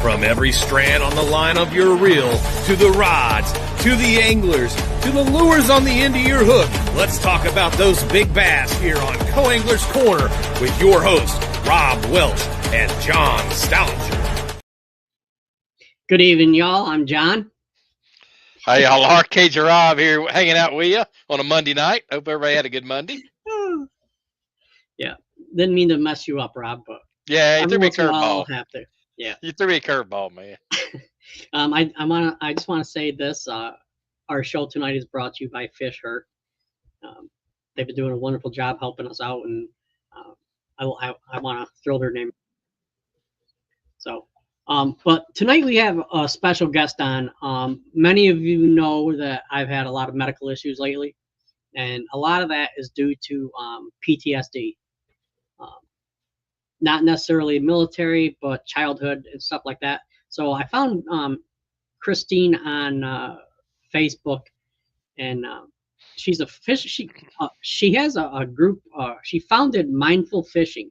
From every strand on the line of your reel, to the rods, to the anglers, to the lures on the end of your hook, let's talk about those big bass here on Co-Angler's Corner with your hosts, Rob Welch and John Stoudinger. Good evening, y'all. I'm John. Hey, y'all. Arcade Rob here hanging out with you on a Monday night. Hope everybody had a good Monday. Yeah, didn't mean to mess you up, Rob, but yeah, you threw me a curveball. I'll have to. Yeah, you threw me a curveball, man. I just want to say this. Our show tonight is brought to you by Fish Hurt. They've been doing a wonderful job helping us out, and I want to throw their name. So, but tonight we have a special guest on. Many of you know that I've had a lot of medical issues lately, and a lot of that is due to PTSD. Not necessarily military, but childhood and stuff like that. So I found Christine on Facebook, and she's a fish. She has a group. She founded Mindful Fishing.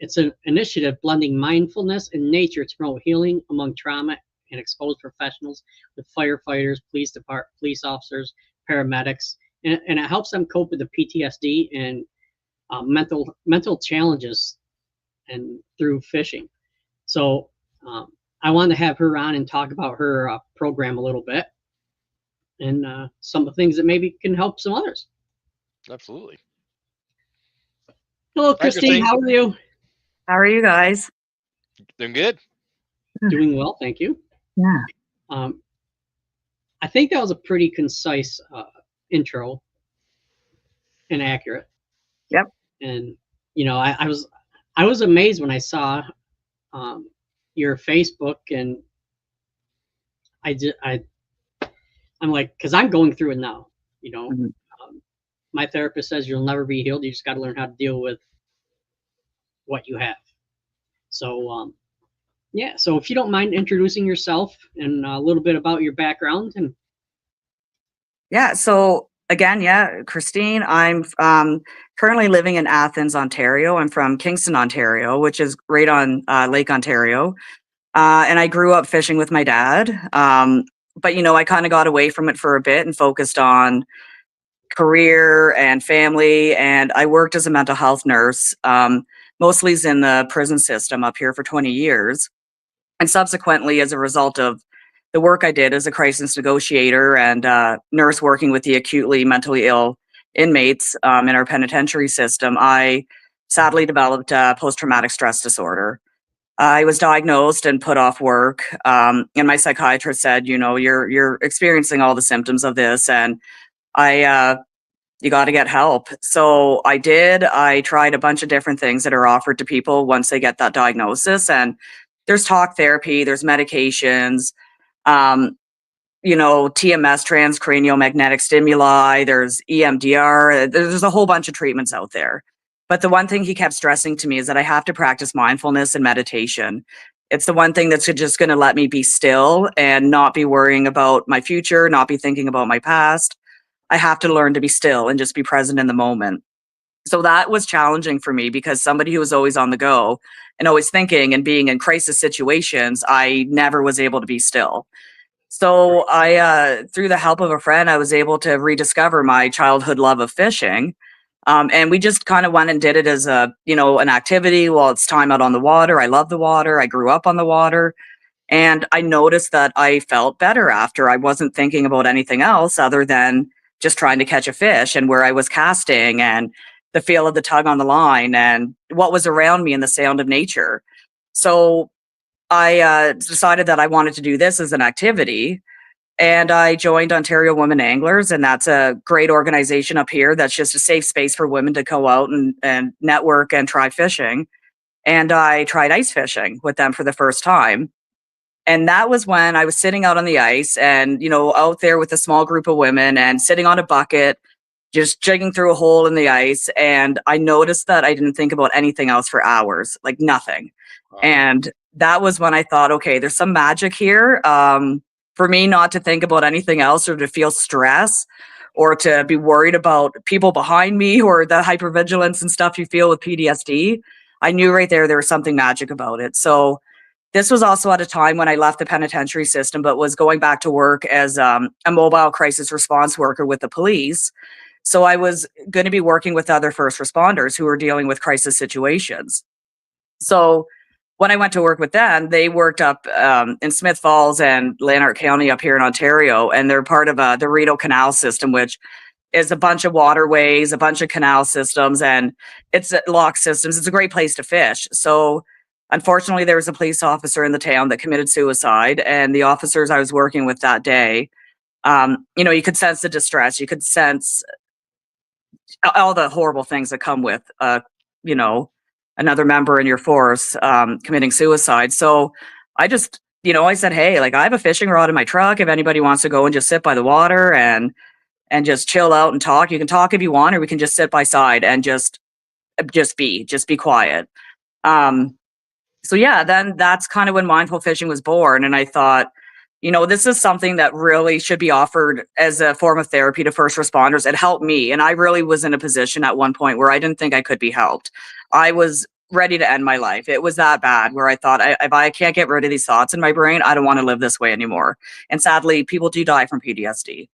It's an initiative blending mindfulness and nature to promote healing among trauma and exposed professionals with firefighters, police officers, paramedics, and it helps them cope with the PTSD and mental challenges and through fishing. So I wanted to have her on and talk about her program a little bit and some of the things that maybe can help some others. Absolutely. Hello, Christine. How are you? How are you guys? Doing good. Doing well, thank you. Yeah. I think that was a pretty concise intro and accurate. Yep. And you know, I was amazed when I saw your Facebook, and I'm like, because I'm going through it now. You know, my therapist says you'll never be healed. You just got to learn how to deal with what you have. So, yeah. So if you don't mind introducing yourself and a little bit about your background and. Yeah. So again, Christine, I'm currently living in Athens, Ontario. I'm from Kingston, Ontario, which is right on Lake Ontario. And I grew up fishing with my dad. But, you know, I kind of got away from it for a bit and focused on career and family. And I worked as a mental health nurse, mostly in the prison system up here for 20 years. And subsequently, as a result of the work I did as a crisis negotiator and nurse working with the acutely mentally ill inmates in our penitentiary system, I sadly developed post-traumatic stress disorder. I was diagnosed and put off work, and my psychiatrist said, you know, you're experiencing all the symptoms of this, and you got to get help. So I did. I tried a bunch of different things that are offered to people once they get that diagnosis, and there's talk therapy, there's medications, you know, TMS, transcranial magnetic stimuli, there's EMDR, there's a whole bunch of treatments out there. But the one thing he kept stressing to me is that I have to practice mindfulness and meditation. It's the one thing that's just going to let me be still and not be worrying about my future, not be thinking about my past. I have to learn to be still and just be present in the moment. So that was challenging for me because somebody who was always on the go and always thinking and being in crisis situations, I never was able to be still. So I, through the help of a friend, I was able to rediscover my childhood love of fishing. And we just kind of went and did it as a, you know, an activity while it's time out on the water. I love the water. I grew up on the water. And I noticed that I felt better after. I wasn't thinking about anything else other than just trying to catch a fish and where I was casting and the feel of the tug on the line and what was around me and the sound of nature. So I decided that I wanted to do this as an activity. And I joined Ontario Women Anglers, and that's a great organization up here that's just a safe space for women to go out and network and try fishing. And I tried ice fishing with them for the first time. And that was when I was sitting out on the ice and, you know, out there with a small group of women and sitting on a bucket, just jigging through a hole in the ice. And I noticed that I didn't think about anything else for hours, like nothing. Wow. And that was when I thought, okay, there's some magic here. For me not to think about anything else or to feel stress or to be worried about people behind me or the hypervigilance and stuff you feel with PTSD. I knew right there was something magic about it. So this was also at a time when I left the penitentiary system, but was going back to work as a mobile crisis response worker with the police. So I was going to be working with other first responders who were dealing with crisis situations. So when I went to work with them, they worked up in Smith Falls and Lanark County up here in Ontario, and they're part of the Rideau Canal system, which is a bunch of waterways, a bunch of canal systems, and it's lock systems. It's a great place to fish. So unfortunately, there was a police officer in the town that committed suicide, and the officers I was working with that day, you could sense the distress. You could sense all the horrible things that come with, another member in your force committing suicide. So I just, I said, hey, like I have a fishing rod in my truck. If anybody wants to go and just sit by the water and just chill out and talk, you can talk if you want, or we can just sit by side and just be quiet. So yeah, then that's kind of when mindful fishing was born. And I thought, this is something that really should be offered as a form of therapy to first responders. It helped me. And I really was in a position at one point where I didn't think I could be helped. I was ready to end my life. It was that bad where I thought, if I can't get rid of these thoughts in my brain, I don't want to live this way anymore. And sadly, people do die from PTSD.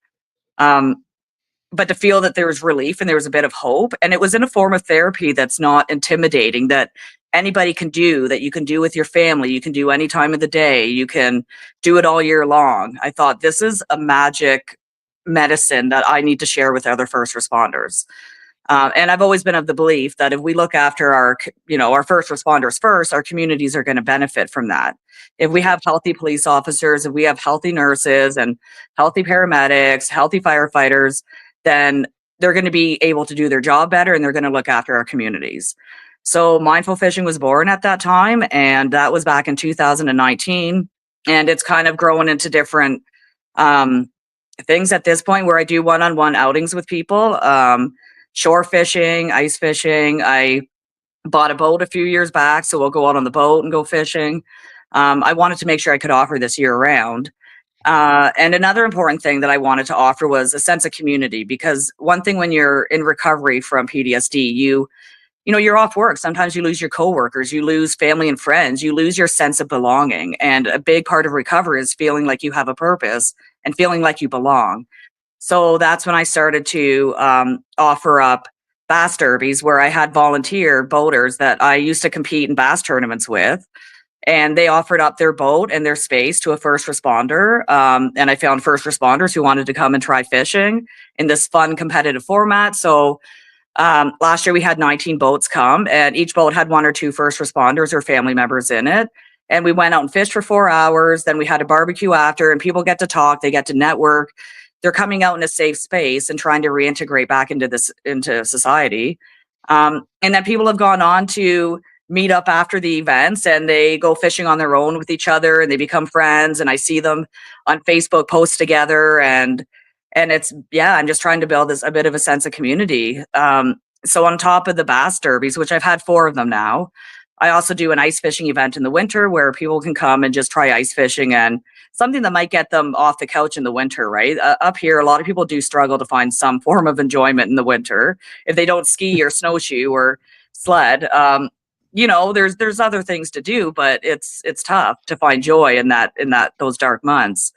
But to feel that there was relief and there was a bit of hope, and it was in a form of therapy that's not intimidating, that anybody can do, that you can do with your family, you can do any time of the day, you can do it all year long. I thought this is a magic medicine that I need to share with other first responders. And I've always been of the belief that if we look after our first responders first, our communities are going to benefit from that. If we have healthy police officers, if we have healthy nurses and healthy paramedics, healthy firefighters, then they're going to be able to do their job better and they're going to look after our communities. So mindful fishing was born at that time, and that was back in 2019. And it's kind of growing into different things at this point where I do one-on-one outings with people, shore fishing, ice fishing. I bought a boat a few years back, so we'll go out on the boat and go fishing. I wanted to make sure I could offer this year round. And another important thing that I wanted to offer was a sense of community, because one thing when you're in recovery from PTSD, you're off work. Sometimes you lose your coworkers, you lose family and friends, you lose your sense of belonging. And a big part of recovery is feeling like you have a purpose and feeling like you belong. So that's when I started to offer up bass derbies, where I had volunteer boaters that I used to compete in bass tournaments with. And they offered up their boat and their space to a first responder. And I found first responders who wanted to come and try fishing in this fun competitive format. So last year we had 19 boats come, and each boat had one or two first responders or family members in it. And we went out and fished for 4 hours. Then we had a barbecue after, and people get to talk, they get to network. They're coming out in a safe space and trying to reintegrate back into society. And then people have gone on to meet up after the events, and they go fishing on their own with each other, and they become friends. And I see them on Facebook post together, and it's, I'm just trying to build a bit of a sense of community. So on top of the bass derbies, which I've had 4 of them now, I also do an ice fishing event in the winter where people can come and just try ice fishing, and something that might get them off the couch in the winter, right? Up here, a lot of people do struggle to find some form of enjoyment in the winter. If they don't ski or snowshoe or sled, there's other things to do, but it's tough to find joy in those dark months.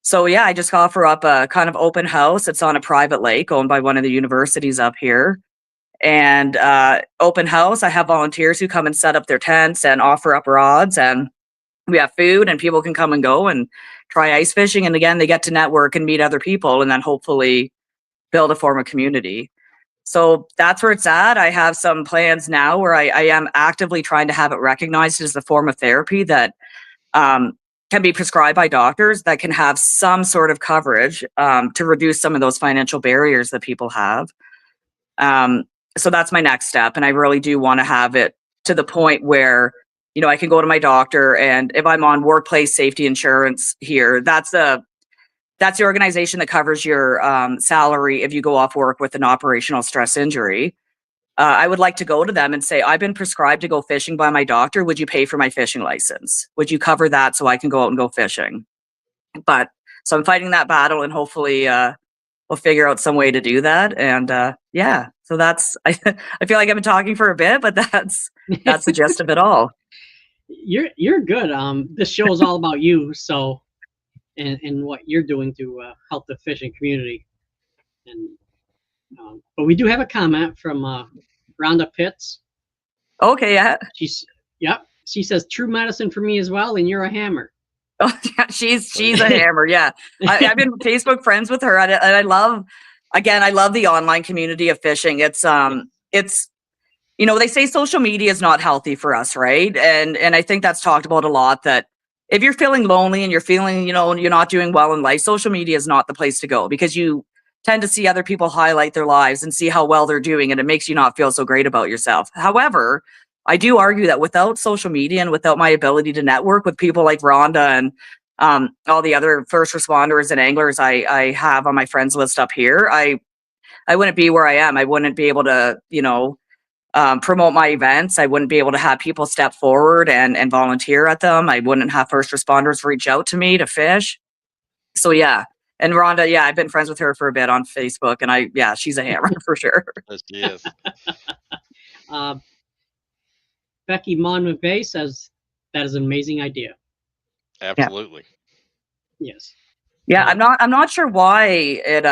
So yeah, I just offer up a kind of open house. It's on a private lake owned by one of the universities up here. And open house, I have volunteers who come and set up their tents and offer up rods, and we have food, and people can come and go and try ice fishing. And again, they get to network and meet other people, and then hopefully build a form of community. So that's where it's at. I have some plans now where I am actively trying to have it recognized as a form of therapy that can be prescribed by doctors, that can have some sort of coverage to reduce some of those financial barriers that people have. So that's my next step. And I really do want to have it to the point where, I can go to my doctor, and if I'm on workplace safety insurance here, that's the organization that covers your salary if you go off work with an operational stress injury. I would like to go to them and say, I've been prescribed to go fishing by my doctor. Would you pay for my fishing license? Would you cover that so I can go out and go fishing? So I'm fighting that battle, and hopefully we'll figure out some way to do that. And so that's, I feel like I've been talking for a bit, but that's the gist of it all. You're good. This show is all about you, so and what you're doing to help the fishing community. And but we do have a comment from Rhonda Pitts. Okay, yeah. Yep. She says true medicine for me as well, and you're a hammer. Oh, yeah, she's a hammer. Yeah, I've been Facebook friends with her, and I love, again, I love the online community of fishing. It's they say social media is not healthy for us, right? And I think that's talked about a lot. That if you're feeling lonely and you're feeling, you're not doing well in life, social media is not the place to go, because you tend to see other people highlight their lives and see how well they're doing, and it makes you not feel so great about yourself. However, I do argue that without social media and without my ability to network with people like Rhonda and all the other first responders and anglers I have on my friends list up here, I wouldn't be where I am. I wouldn't be able to, promote my events. I wouldn't be able to have people step forward and volunteer at them. I wouldn't have first responders reach out to me to fish. So yeah. And Rhonda, yeah, I've been friends with her for a bit on Facebook, and she's a hammer for sure. Yes, she is. Becky Mon McVeigh says that is an amazing idea. Absolutely. Yes. Yeah, I'm not sure why it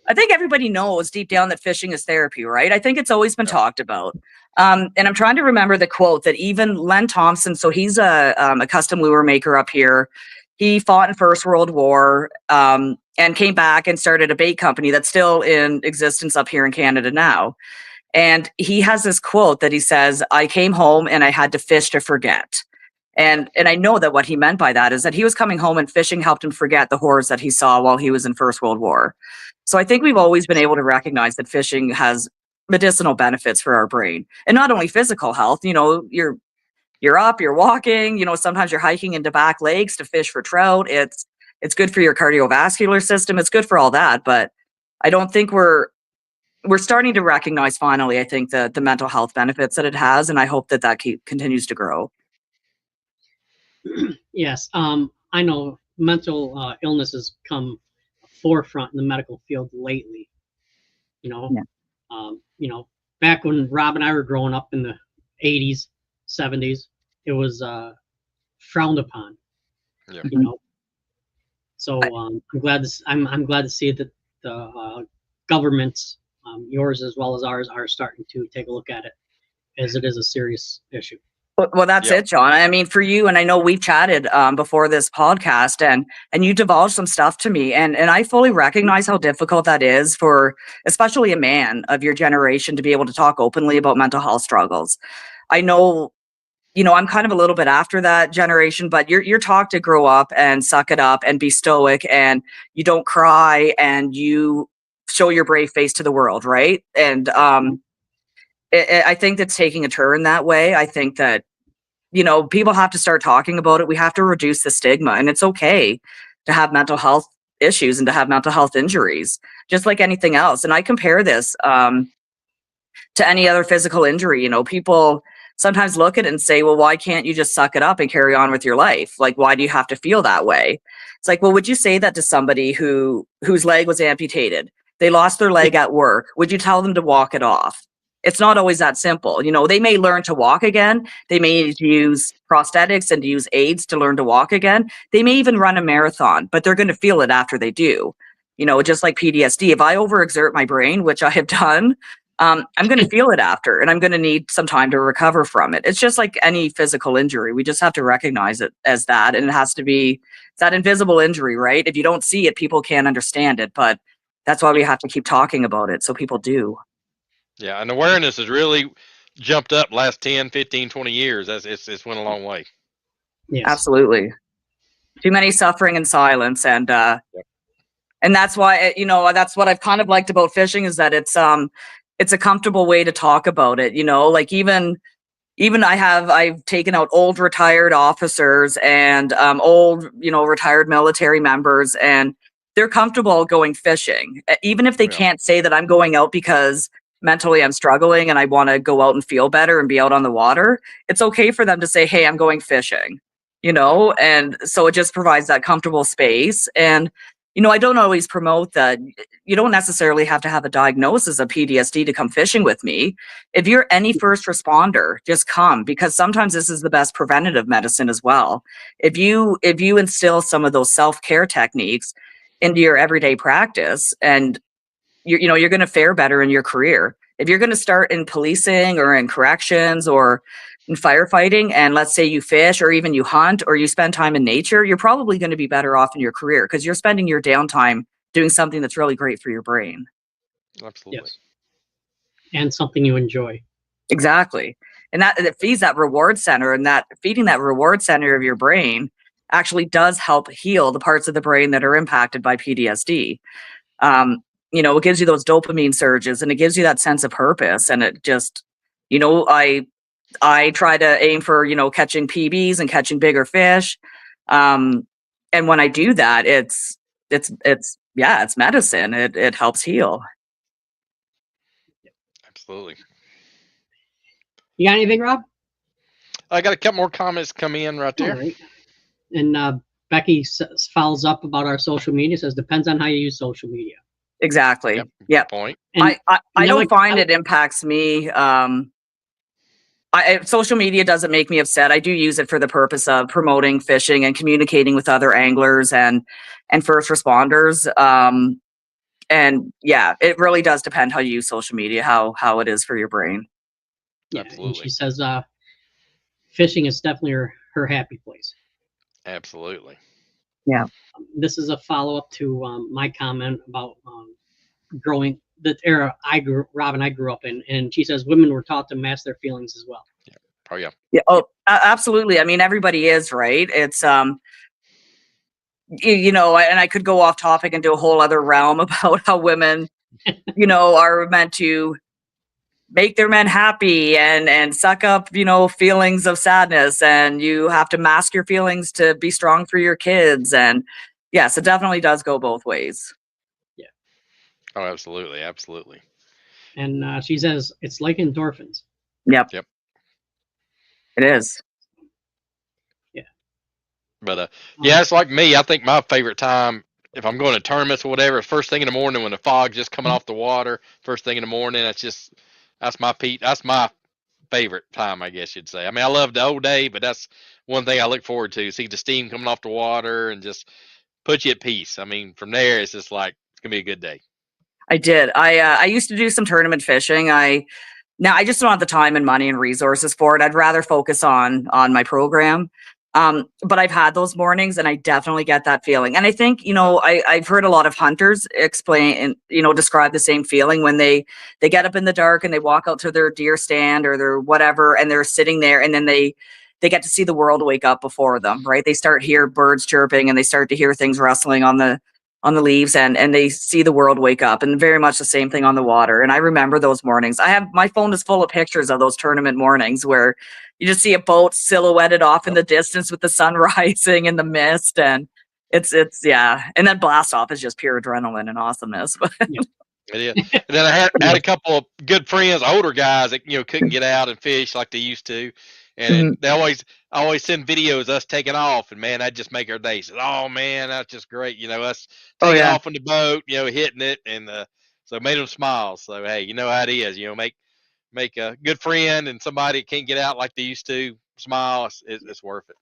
I think everybody knows deep down that fishing is therapy, right? I think it's always been talked about. And I'm trying to remember the quote that even Len Thompson, so he's a custom lure maker up here. He fought in First World War and came back and started a bait company that's still in existence up here in Canada now. And he has this quote that he says, "I came home and I had to fish to forget." And I know that what he meant by that is that he was coming home and fishing helped him forget the horrors that he saw while he was in First World War. So I think we've always been able to recognize that fishing has medicinal benefits for our brain, and not only physical health. You're up, you're walking, sometimes you're hiking into back lakes to fish for trout. It's good for your cardiovascular system. It's good for all that. But I don't think we're starting to recognize finally, I think, the mental health benefits that it has. And I hope that continues to grow. Yes. I know mental illness has come forefront in the medical field lately. Back when Rob and I were growing up in the 80s, 70s, it was frowned upon. Yeah. So I'm glad to see that the governments, yours as well as ours, are starting to take a look at it, as it is a serious issue. Well, that's it, John. I mean, for you, and I know we've chatted before this podcast, and you divulged some stuff to me, and I fully recognize how difficult that is for, especially a man of your generation, to be able to talk openly about mental health struggles. I know, I'm kind of a little bit after that generation, but you're taught to grow up and suck it up and be stoic, and you don't cry, and you show your brave face to the world, right? And I think that's taking a turn that way. I think that, people have to start talking about it. We have to reduce the stigma, and it's okay to have mental health issues and to have mental health injuries, just like anything else. And I compare this to any other physical injury. People sometimes look at it and say, well, why can't you just suck it up and carry on with your life? Like, why do you have to feel that way? It's like, well, would you say that to somebody whose leg was amputated? They lost their leg at work. Would you tell them to walk it off? It's not always that simple. They may learn to walk again. They may need to use prosthetics and to use aids to learn to walk again. They may even run a marathon, but they're going to feel it after they do. Just like PTSD, if I overexert my brain, which I have done, I'm going to feel it after, and I'm going to need some time to recover from it. It's just like any physical injury. We just have to recognize it as that. And it has to be that invisible injury, right? If you don't see it, people can't understand it. But that's why we have to keep talking about it so people do. Yeah, and awareness has really jumped up last 10, 15, 20 years. It's went a long way. Yes. Absolutely. Too many suffering in silence. And and that's why, that's what I've kind of liked about fishing, is that it's a comfortable way to talk about it. Like even I've taken out old retired officers and old, retired military members, and they're comfortable going fishing, even if they can't say that I'm going out because mentally I'm struggling and I want to go out and feel better and be out on the water. It's okay for them to say, hey, I'm going fishing, and so it just provides that comfortable space. And I don't always promote that. You don't necessarily have to have a diagnosis of PTSD to come fishing with me. If you're any first responder, just come, because sometimes this is the best preventative medicine as well. If you instill some of those self-care techniques into your everyday practice, and you're going to fare better in your career. If you're going to start in policing or in corrections or in firefighting, and let's say you fish or even you hunt or you spend time in nature, you're probably going to be better off in your career because you're spending your downtime doing something that's really great for your brain. Absolutely. Yes. And something you enjoy. Exactly. And that it feeds that reward center, and that feeding that reward center of your brain actually does help heal the parts of the brain that are impacted by PTSD. It gives you those dopamine surges, and it gives you that sense of purpose. And it just, I try to aim for, catching PBs and catching bigger fish. And when I do that, it's medicine. It helps heal. Absolutely. You got anything, Rob? I got a couple more comments come in right there. All right. And Becky follows up about our social media, says, depends on how you use social media. Exactly. Yep. Yeah. Good point. And I don't find it impacts me. Social media doesn't make me upset. I do use it for the purpose of promoting fishing and communicating with other anglers and first responders. And yeah, it really does depend how you use social media, how it is for your brain. Yeah, Absolutely. and she says fishing is definitely her happy place. Absolutely. Yeah. This is a follow-up to my comment about growing the era Rob and I grew up in, and she says women were taught to mask their feelings as well. Yeah. Oh yeah. Yeah. Oh, absolutely. I mean, everybody is, right. It's and I could go off topic and do a whole other realm about how women, are meant to make their men happy and suck up, feelings of sadness, and you have to mask your feelings to be strong for your kids. And yes, it definitely does go both ways. Yeah. Oh, absolutely. Absolutely. And she says it's like endorphins. Yep. Yep. It is. Yeah. But yeah, it's like me. I think my favorite time, if I'm going to tournaments or whatever, is first thing in the morning when the fog's just coming off the water. First thing in the morning, that's my favorite time, I guess you'd say. I mean, I love the whole day, but that's one thing I look forward to. See the steam coming off the water and just put you at peace. I mean, from there, it's just like it's gonna be a good day. I did. I used to do some tournament fishing. Now I just don't have the time and money and resources for it. I'd rather focus on my program. But I've had those mornings, and I definitely get that feeling. And I think, I've heard a lot of hunters explain and, describe the same feeling when they get up in the dark and they walk out to their deer stand or their whatever, and they're sitting there, and then they get to see the world wake up before them, right? They start to hear birds chirping, and they start to hear things rustling on the leaves, and they see the world wake up, and very much the same thing on the water. And I remember those mornings. My phone is full of pictures of those tournament mornings where you just see a boat silhouetted off in the distance with the sun rising and the mist, and it's yeah. And then blast off is just pure adrenaline and awesomeness. It is. And then I had a couple of good friends, older guys that couldn't get out and fish like they used to, and they always send videos of us taking off, and man, that just make our day. Said, oh man, that's just great, us taking off on the boat, hitting it, and so it made them smile. So hey, you know how it is, make a good friend and somebody that can't get out like they used to smile. It's worth it.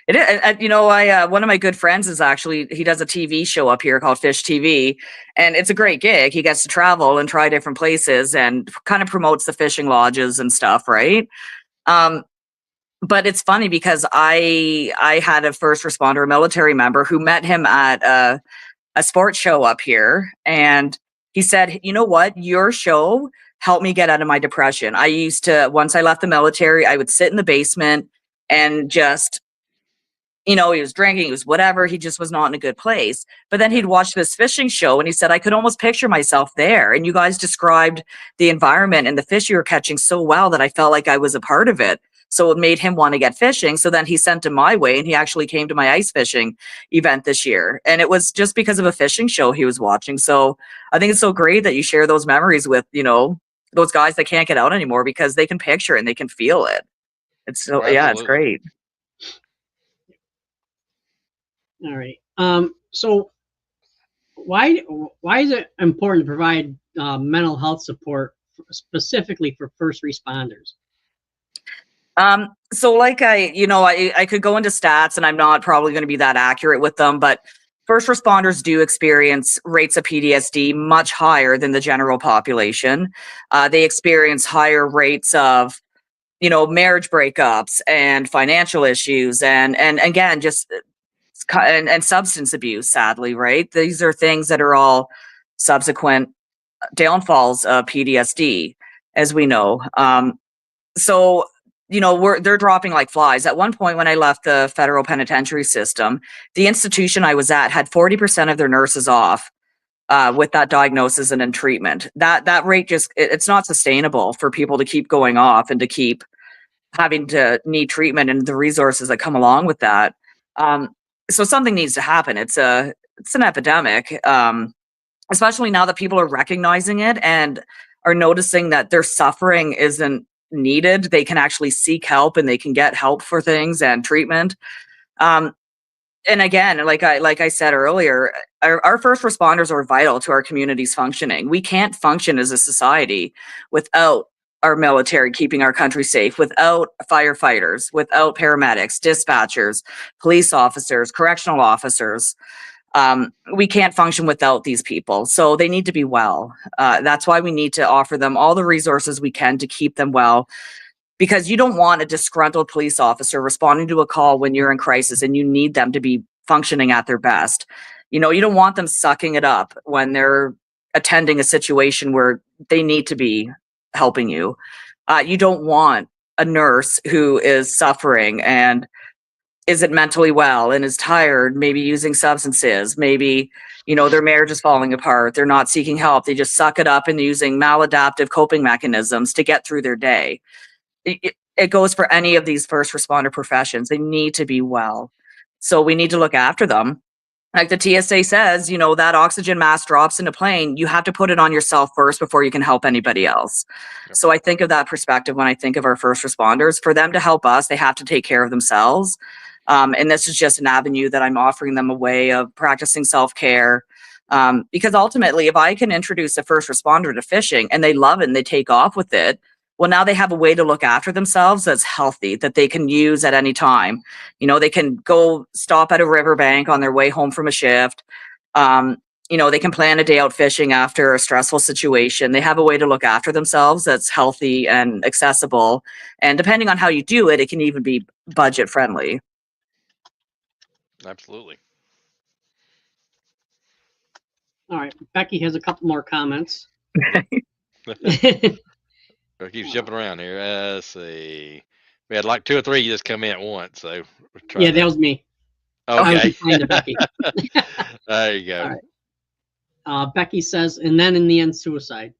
It is. I one of my good friends is actually, he does a TV show up here called Fish TV, and it's a great gig. He gets to travel and try different places and kind of promotes the fishing lodges and stuff, right? But it's funny because I had a first responder, a military member, who met him at a sports show up here, and he said, "You know what? Your show helped me get out of my depression. I used to, once I left the military, I would sit in the basement and just." He was drinking, he was whatever, he just was not in a good place. But then he'd watch this fishing show, and he said, I could almost picture myself there. And you guys described the environment and the fish you were catching so well that I felt like I was a part of it. So it made him want to get fishing. So then he sent him my way, and he actually came to my ice fishing event this year. And it was just because of a fishing show he was watching. So I think it's so great that you share those memories with, those guys that can't get out anymore, because they can picture it and they can feel it. It's so, yeah, it's great. All right. So why is it important to provide mental health support specifically for first responders? So like I could go into stats and I'm not probably going to be that accurate with them, but first responders do experience rates of PTSD much higher than the general population. They experience higher rates of, marriage breakups and financial issues and again, just and substance abuse, sadly, right? These are things that are all subsequent downfalls of PTSD, as we know. So they're dropping like flies. At one point when I left the federal penitentiary system, the institution I was at had 40% of their nurses off with that diagnosis and in treatment. That rate it's not sustainable for people to keep going off and to keep having to need treatment and the resources that come along with that. So something needs to happen. It's an epidemic, especially now that people are recognizing it and are noticing that their suffering isn't needed. They can actually seek help and they can get help for things and treatment. And again, like I said earlier, our first responders are vital to our community's functioning. We can't function as a society without our military keeping our country safe, without firefighters, without paramedics, dispatchers, police officers, correctional officers. We can't function without these people. So they need to be well. That's why we need to offer them all the resources we can to keep them well. Because you don't want a disgruntled police officer responding to a call when you're in crisis and you need them to be functioning at their best. You don't want them sucking it up when they're attending a situation where they need to be helping you. You don't want a nurse who is suffering and isn't mentally well and is tired, maybe using substances, maybe, their marriage is falling apart. They're not seeking help. They just suck it up and using maladaptive coping mechanisms to get through their day. It goes for any of these first responder professions. They need to be well. So we need to look after them. Like the TSA says, that oxygen mask drops in a plane, you have to put it on yourself first before you can help anybody else. So I think of that perspective when I think of our first responders. For them to help us, they have to take care of themselves. And this is just an avenue that I'm offering them, a way of practicing self-care. Because ultimately, if I can introduce a first responder to fishing and they love it and they take off with it, well, now they have a way to look after themselves that's healthy, that they can use at any time. They can go stop at a riverbank on their way home from a shift. They can plan a day out fishing after a stressful situation. They have a way to look after themselves that's healthy and accessible. And depending on how you do it, it can even be budget friendly. Absolutely. All right. Becky has a couple more comments. It keeps jumping around here. Let's see. We had like 2 or 3 just come in at once, so yeah, that was me. Okay. I was replying to Becky. There you go. All right. Becky says, and then in the end, suicide.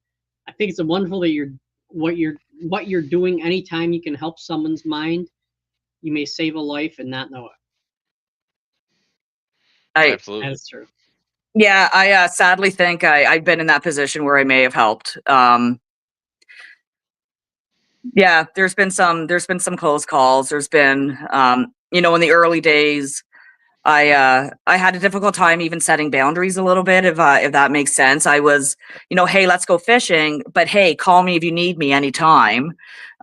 I think it's wonderful that what you're doing. Anytime you can help someone's mind, you may save a life and not know it. Absolutely. That is true. Yeah, I sadly think I've been in that position where I may have helped. Yeah, there's been some close calls. There's been, in the early days, I had a difficult time even setting boundaries a little bit, if that makes sense. I was, hey, let's go fishing, but hey, call me if you need me anytime.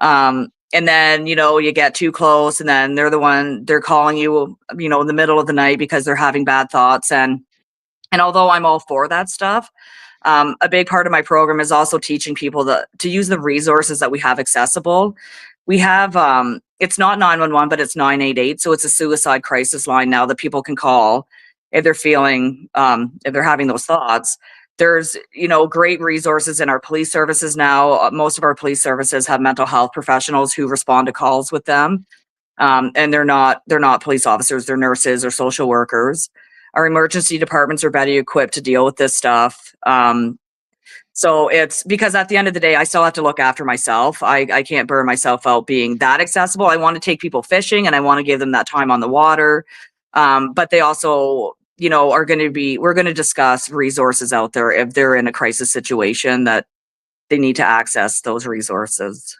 And then, you get too close and then they're calling you, in the middle of the night because they're having bad thoughts. And although I'm all for that stuff, a big part of my program is also teaching people to use the resources that we have accessible. We have, it's not 911, but it's 988. So it's a suicide crisis line now that people can call if they're feeling, if they're having those thoughts. There's, great resources in our police services now. Most of our police services have mental health professionals who respond to calls with them. And they're not police officers, they're nurses or social workers. Our emergency departments are better equipped to deal with this stuff. So it's because at the end of the day, I still have to look after myself. I can't burn myself out being that accessible. I want to take people fishing and I want to give them that time on the water. But they also, we're going to discuss resources out there if they're in a crisis situation that they need to access those resources.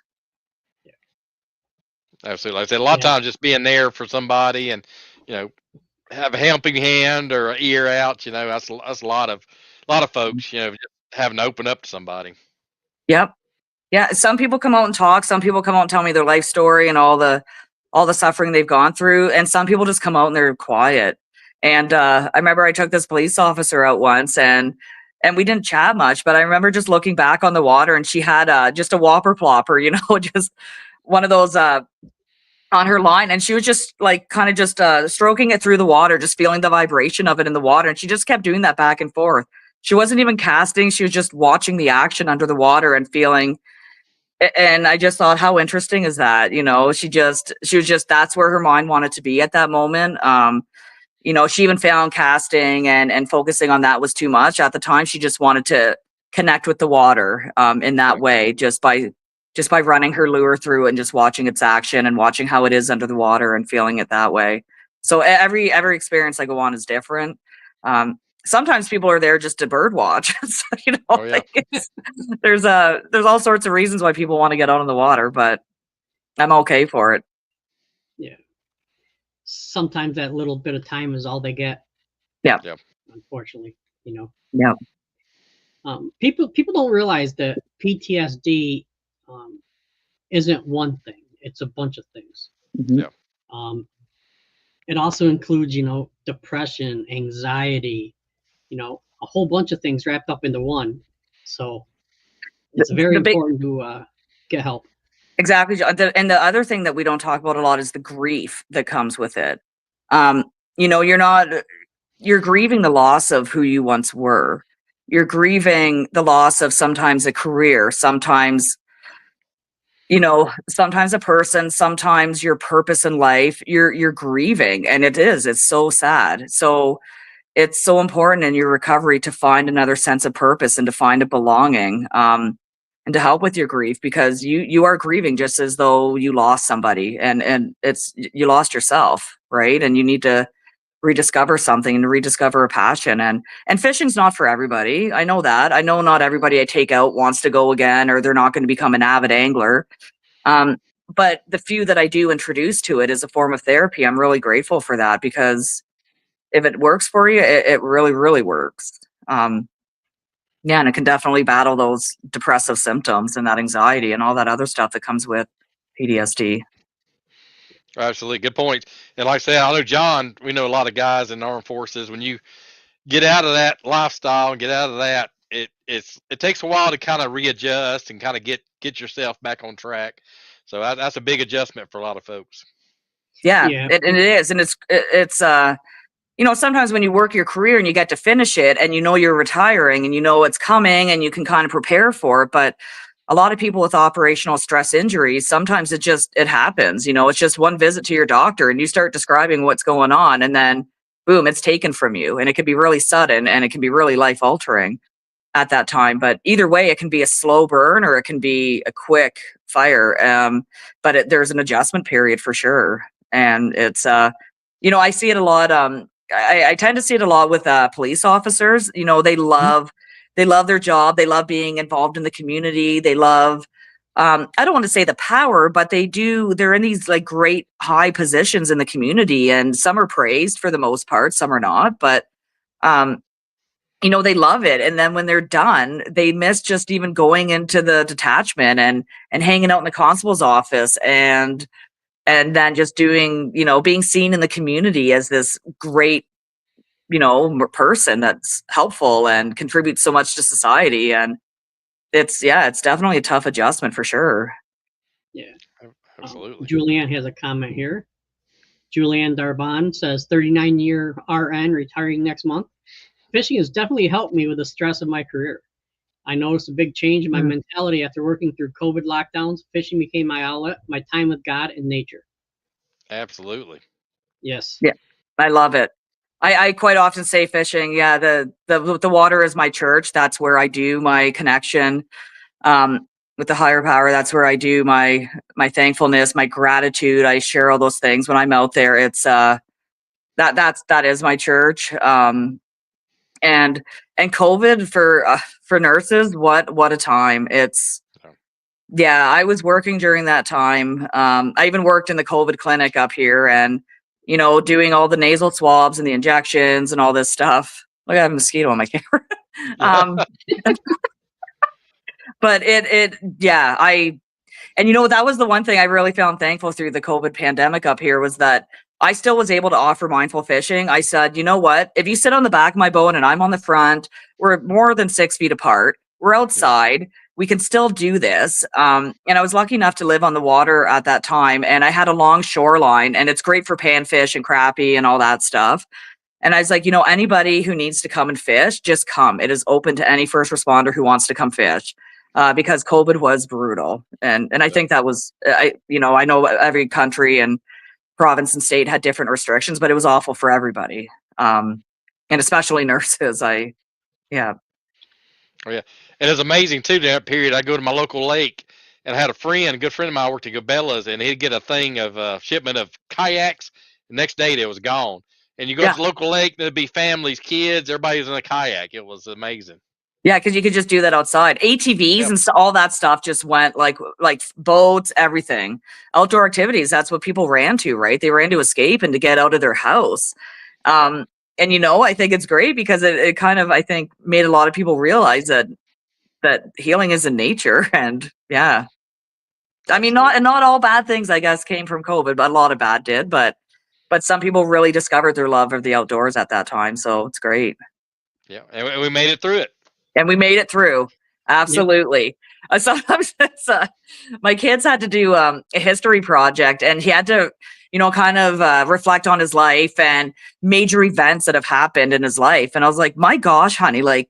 Absolutely. Like I said, a lot of times just being there for somebody and, have a helping hand or an ear out. That's a lot of folks. Just having to open up to somebody. Yep. Yeah. Some people come out and talk. Some people come out and tell me their life story and all the suffering they've gone through. And some people just come out and they're quiet. And I remember I took this police officer out once, and we didn't chat much, but I remember just looking back on the water, and she had just a whopper plopper, just one of those on her line, and she was just like kind of just stroking it through the water, just feeling the vibration of it in the water, and she just kept doing that back and forth. She wasn't even casting, she was just watching the action under the water and feeling. And I just thought, how interesting is that? She was just, that's where her mind wanted to be at that moment. She even found casting and focusing on that was too much at the time. She just wanted to connect with the water in that way, just by running her lure through and just watching its action and watching how it is under the water and feeling it that way. So every experience I go on is different. Sometimes people are there just to bird watch. So, Oh, yeah. there's all sorts of reasons why people want to get out on the water, but I'm okay for it. Yeah. Sometimes that little bit of time is all they get. Yeah. Unfortunately, Yeah. People don't realize that PTSD isn't one thing. It's a bunch of things. Mm-hmm. Yeah. It also includes, depression, anxiety, a whole bunch of things wrapped up into one. So it's very important to get help. Exactly. And the other thing that we don't talk about a lot is the grief that comes with it. You're grieving the loss of who you once were. You're grieving the loss of sometimes a career, sometimes a person, sometimes your purpose in life. You're grieving, and it's so sad. So it's so important in your recovery to find another sense of purpose and to find a belonging, and to help with your grief, because you are grieving just as though you lost somebody, and you lost yourself, right? And you need to rediscover something and rediscover a passion. And fishing's not for everybody. I know that. I know not everybody I take out wants to go again, or they're not going to become an avid angler. But the few that I do introduce to it as a form of therapy, I'm really grateful for that, because if it works for you, it really, really works. And it can definitely battle those depressive symptoms and that anxiety and all that other stuff that comes with PTSD. Absolutely. Good point. And like I said, I know John, we know a lot of guys in the armed forces. When you get out of that lifestyle and get out of that, it takes a while to kind of readjust and kind of get yourself back on track. So that's a big adjustment for a lot of folks. Yeah. And it is. And it's sometimes when you work your career and you get to finish it and you're retiring and it's coming and you can kind of prepare for it. But a lot of people with operational stress injuries, sometimes it happens. It's just one visit to your doctor and you start describing what's going on, and then boom, it's taken from you. And it can be really sudden, and it can be really life altering at that time. But either way, it can be a slow burn or it can be a quick fire. But there's an adjustment period for sure. And it's, I see it a lot. I tend to see it a lot with police officers. They love their job. They love being involved in the community. They love, I don't want to say the power, but they're in these like great high positions in the community, and some are praised for the most part, some are not, but they love it. And then when they're done, they miss just even going into the detachment and hanging out in the constable's office, and then just doing, being seen in the community as this great, person that's helpful and contributes so much to society. And it's definitely a tough adjustment for sure. Yeah, absolutely. Julianne has a comment here. Julianne Darban says, 39-year RN, retiring next month. Fishing has definitely helped me with the stress of my career. I noticed a big change in my mentality after working through COVID lockdowns. Fishing became my outlet, my time with God and nature. Absolutely. Yes. Yeah, I love it. I quite often say fishing. Yeah, the water is my church. That's where I do my connection with the higher power. That's where I do my thankfulness, my gratitude. I share all those things when I'm out there. It's that is my church. And COVID for nurses, what a time. It's, yeah, I was working during that time. I even worked in the COVID clinic up here, and you know, doing all the nasal swabs and the injections and all this stuff. Look, I have a mosquito on my camera. um, but and you know, that was the one thing I really found thankful through the COVID pandemic up here was that I still was able to offer mindful fishing. I said, you know what? If you sit on the back of my boat and I'm on the front, we're more than 6 feet apart. We're outside. We can still do this. And I was lucky enough to live on the water at that time. And I had a long shoreline, and it's great for panfish and crappie and all that stuff. And I was like, you know, anybody who needs to come and fish, just come. It is open to any first responder who wants to come fish. Because COVID was brutal, and I think that was I know every country and province and state had different restrictions, but it was awful for everybody, and especially nurses. Yeah. Oh yeah, and it's amazing too. During that period, I go to my local lake, and I had a good friend of mine worked at Cabela's, and he'd get a thing of shipment of kayaks. The next day, they was gone. And you go to the local lake, there'd be families, kids, everybody's in a kayak. It was amazing. Yeah, because you could just do that outside. ATVs and all that stuff just went like boats, everything. Outdoor activities, that's what people ran to, right? They ran to escape and to get out of their house. And, you know, I think it's great because it kind of, I think, made a lot of people realize that healing is in nature. And yeah. I mean, not all bad things, I guess, came from COVID, but a lot of bad did. But some people really discovered their love of the outdoors at that time. So it's great. Yeah, and we made it through it. And we made it through. Absolutely. Yep. Sometimes my kids had to do a history project, and he had to, you know, kind of reflect on his life and major events that have happened in his life. And I was like, my gosh, honey, like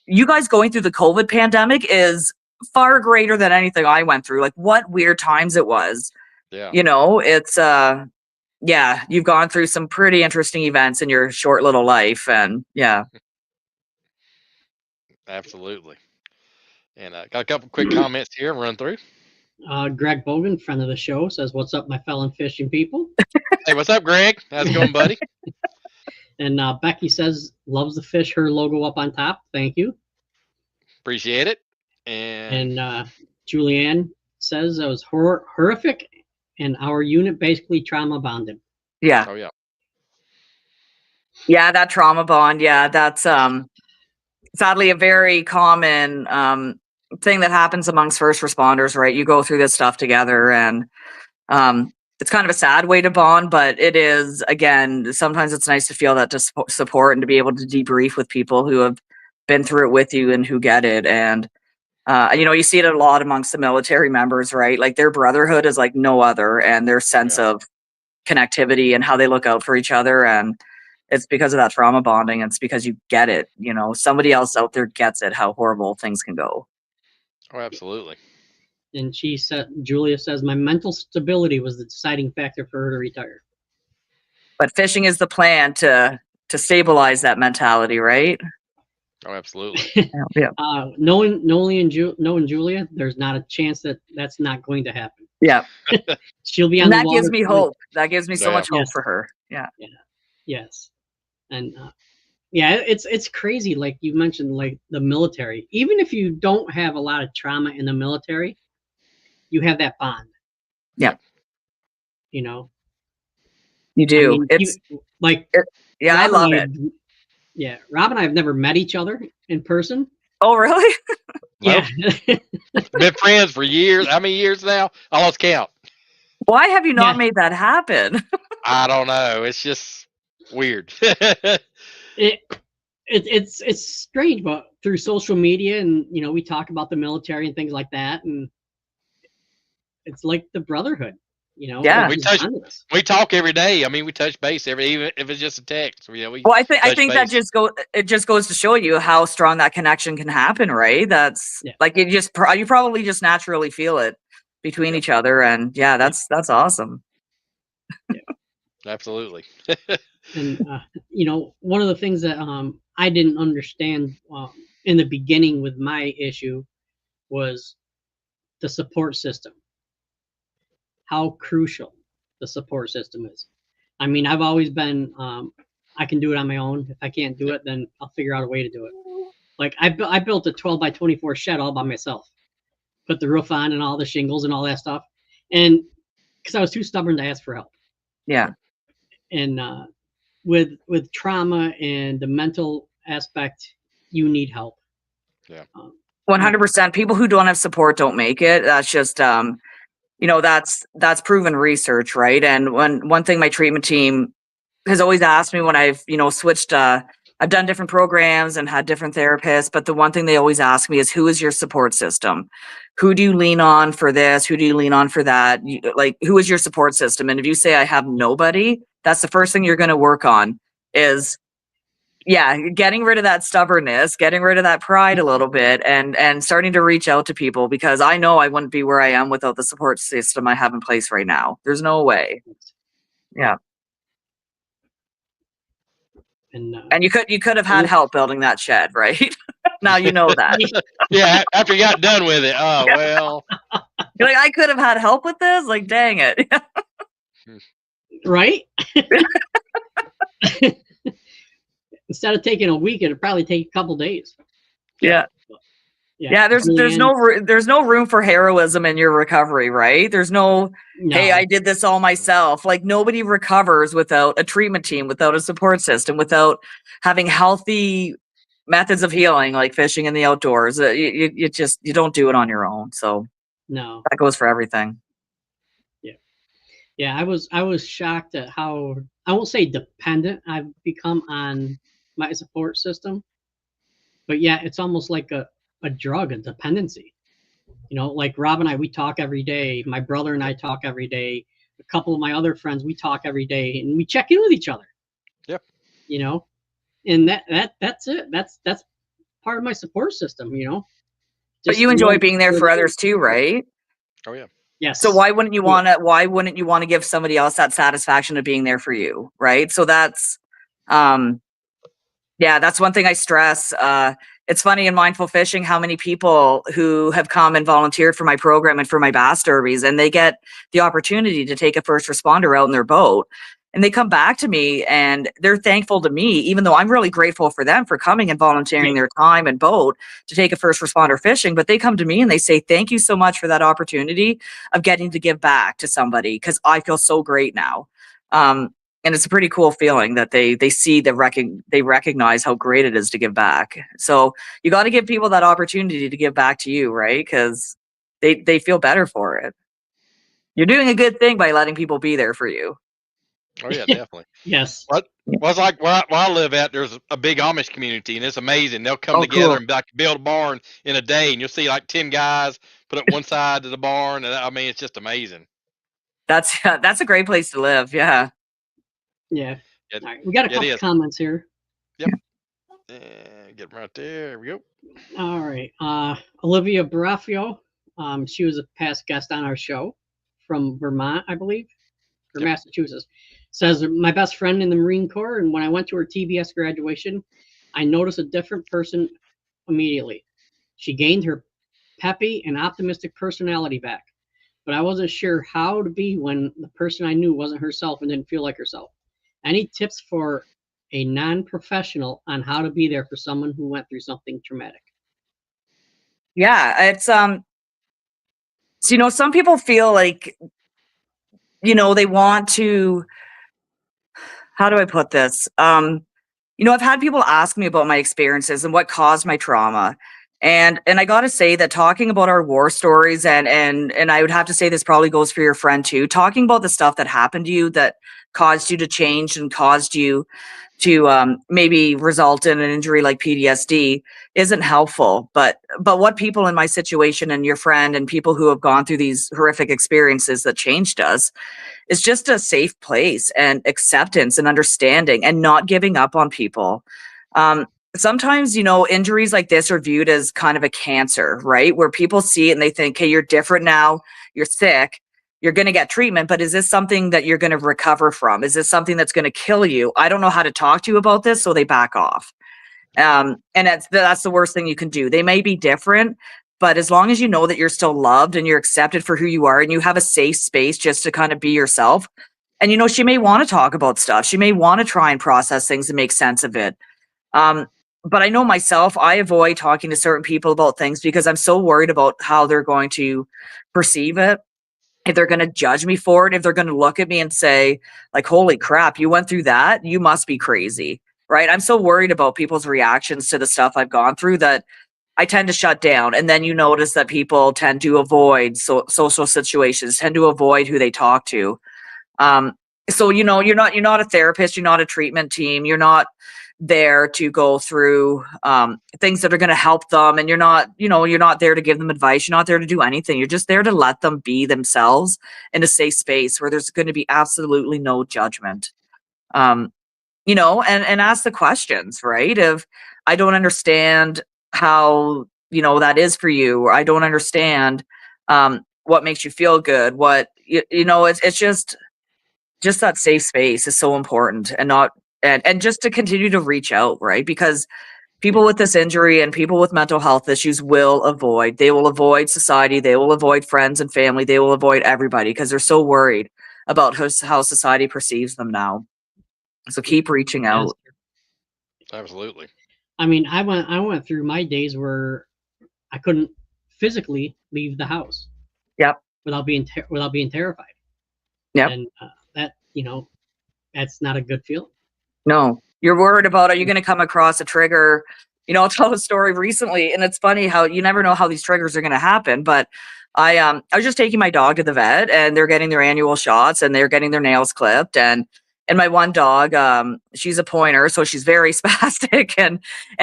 you guys going through the COVID pandemic is far greater than anything I went through. Like what weird times it was. Yeah. You know, it's yeah, you've gone through some pretty interesting events in your short little life. And yeah. Absolutely. And got a couple quick comments here and run through. Greg Bogan, friend of the show, says, "What's up, my fellow fishing people?" Hey, what's up, Greg? How's it going, buddy? And Becky says, "Loves the fish, her logo up on top." Thank you. Appreciate it. And Julianne says, "It was horrific, and our unit basically trauma bonded." Yeah. Oh, yeah. Yeah, that trauma bond. Yeah, that's sadly a very common thing that happens amongst first responders, right? You go through this stuff together, and it's kind of a sad way to bond, but it is, again, sometimes it's nice to feel that support and to be able to debrief with people who have been through it with you and who get it. And you know, you see it a lot amongst the military members, right? Like their brotherhood is like no other, and their sense of connectivity and how they look out for each other. And it's because of that trauma bonding. It's because you get it. You know, somebody else out there gets it, how horrible things can go. Oh, absolutely. And Julia says, "My mental stability was the deciding factor for her to retire." But fishing is the plan to stabilize that mentality, right? Oh, absolutely. Yeah. Knowing Julia, there's not a chance that that's not going to happen. Yeah. She'll be on the that water. Gives me hope. That gives me so much hope Yes. for her. Yeah. Yeah. Yes. And yeah, it's crazy. Like you mentioned, like the military, even if you don't have a lot of trauma in the military, you have that bond. Yeah. You know, you do. I mean, It's yeah, Rob I love it. Yeah. Rob and I have never met each other in person. Oh, really? Yeah. Been friends for years. How many years now? I lost count. Why have you not made that happen? I don't know. It's just weird. It's strange, but through social media and, you know, we talk about the military and things like that, and it's like the brotherhood, you know. Yeah, we talk every day. I mean, we touch base even if it's just a text. You know, well, I think that just goes to show you how strong that connection can happen, right? That's like you probably just naturally feel it between each other, and that's awesome. Yeah. Absolutely. And you know, one of the things that I didn't understand in the beginning with my issue was the support system. How crucial the support system is. I mean, I've always been I can do it on my own. If I can't do it, then I'll figure out a way to do it. Like I built a 12 by 24 shed all by myself. Put the roof on and all the shingles and all that stuff. And because I was too stubborn to ask for help. Yeah. And with trauma and the mental aspect, you need help. Yeah. 100%. People who don't have support don't make it. That's just, that's proven research, right? And one thing my treatment team has always asked me when I've, switched, I've done different programs and had different therapists, but the one thing they always ask me is, who is your support system? Who do you lean on for this? Who do you lean on for that? Who is your support system? And if you say I have nobody, that's the first thing you're going to work on is, getting rid of that stubbornness, getting rid of that pride a little bit, and starting to reach out to people, because I know I wouldn't be where I am without the support system I have in place right now. There's no way. Yeah. And you could have had help building that shed, right? Now you know that. Yeah, after you got done with it. Oh, well. You're like, I could have had help with this? Like, dang it. Right? Instead of taking a week, it'd probably take a couple days. Yeah. Yeah, there's no room for heroism in your recovery, right? There's no, hey, I did this all myself. Like, nobody recovers without a treatment team, without a support system, without having healthy methods of healing, like fishing in the outdoors. You don't do it on your own. So no, that goes for everything. Yeah. I was shocked at how, I won't say dependent I've become on my support system, but yeah, it's almost like a drug, a dependency. Like Rob and I, we talk every day. My brother and I talk every day. A couple of my other friends, we talk every day, and we check in with each other. Yep. And that's it. That's part of my support system. But you enjoy being there for others too, right? Oh yeah. Yes. So why wouldn't you want to give somebody else that satisfaction of being there for you, right? So that's that's one thing I stress. It's funny in mindful fishing how many people who have come and volunteered for my program and for my bass derbies, and they get the opportunity to take a first responder out in their boat, and they come back to me and they're thankful to me, even though I'm really grateful for them for coming and volunteering their time and boat to take a first responder fishing. But they come to me and they say, thank you so much for that opportunity of getting to give back to somebody, because I feel so great now. And it's a pretty cool feeling that they see they recognize how great it is to give back. So you got to give people that opportunity to give back to you, right? Because they feel better for it. You're doing a good thing by letting people be there for you. Oh yeah, definitely. Yes. Well, it's like where I live at, there's a big Amish community, and it's amazing. They'll come together cool. and like build a barn in a day, and you'll see like 10 guys put up one side of the barn, and I mean, it's just amazing. That's a great place to live. Yeah. Yeah. All right. We got a couple comments here. Yep. Get them right there. Here we go. All right. Olivia Baraffio. She was a past guest on our show from Vermont, I believe, or Massachusetts. Says, my best friend in the Marine Corps, and when I went to her TBS graduation, I noticed a different person immediately. She gained her peppy and optimistic personality back, but I wasn't sure how to be when the person I knew wasn't herself and didn't feel like herself. Any tips for a non-professional on how to be there for someone who went through something traumatic? Yeah, it's so some people feel like they want to, how do I put this? I've had people ask me about my experiences and what caused my trauma. And I got to say that talking about our war stories and I would have to say this probably goes for your friend too, talking about the stuff that happened to you that caused you to change and caused you to maybe result in an injury like PTSD isn't helpful. But what people in my situation and your friend and people who have gone through these horrific experiences that changed us is just a safe place and acceptance and understanding and not giving up on people. Sometimes, injuries like this are viewed as kind of a cancer, right? Where people see it and they think, hey, you're different now, you're sick, you're going to get treatment, but is this something that you're going to recover from? Is this something that's going to kill you? I don't know how to talk to you about this, so they back off. And that's the worst thing you can do. They may be different, but as long as you know that you're still loved and you're accepted for who you are and you have a safe space just to kind of be yourself. And, she may want to talk about stuff. She may want to try and process things and make sense of it. But I know myself, I avoid talking to certain people about things because I'm so worried about how they're going to perceive it. if they're going to judge me for it, if they're going to look at me and say, like, holy crap, you went through that, you must be crazy, right? I'm so worried about people's reactions to the stuff I've gone through that I tend to shut down. And then you notice that people tend to avoid social situations, tend to avoid who they talk to. So, you know, you're not a therapist, you're not a treatment team, you're not there to go through things that are going to help them, and you're not there to give them advice, you're not there to do anything, you're just there to let them be themselves in a safe space where there's going to be absolutely no judgment. And ask the questions, right? If I don't understand how, that is for you, or I don't understand what makes you feel good, it's just that safe space is so important, and not and just to continue to reach out, right? Because people with this injury and people with mental health issues will avoid society, they will avoid friends and family, they will avoid everybody because they're so worried about how society perceives them now. So keep reaching out. Absolutely. I mean, I went through my days where I couldn't physically leave the house. Yep. Without being terrified. Yep. And that's not a good feeling. No, you're worried about, are you going to come across a trigger? I'll tell a story recently, and it's funny how you never know how these triggers are going to happen. But I was just taking my dog to the vet, and they're getting their annual shots, and they're getting their nails clipped, and my one dog, she's a pointer, so she's very spastic, and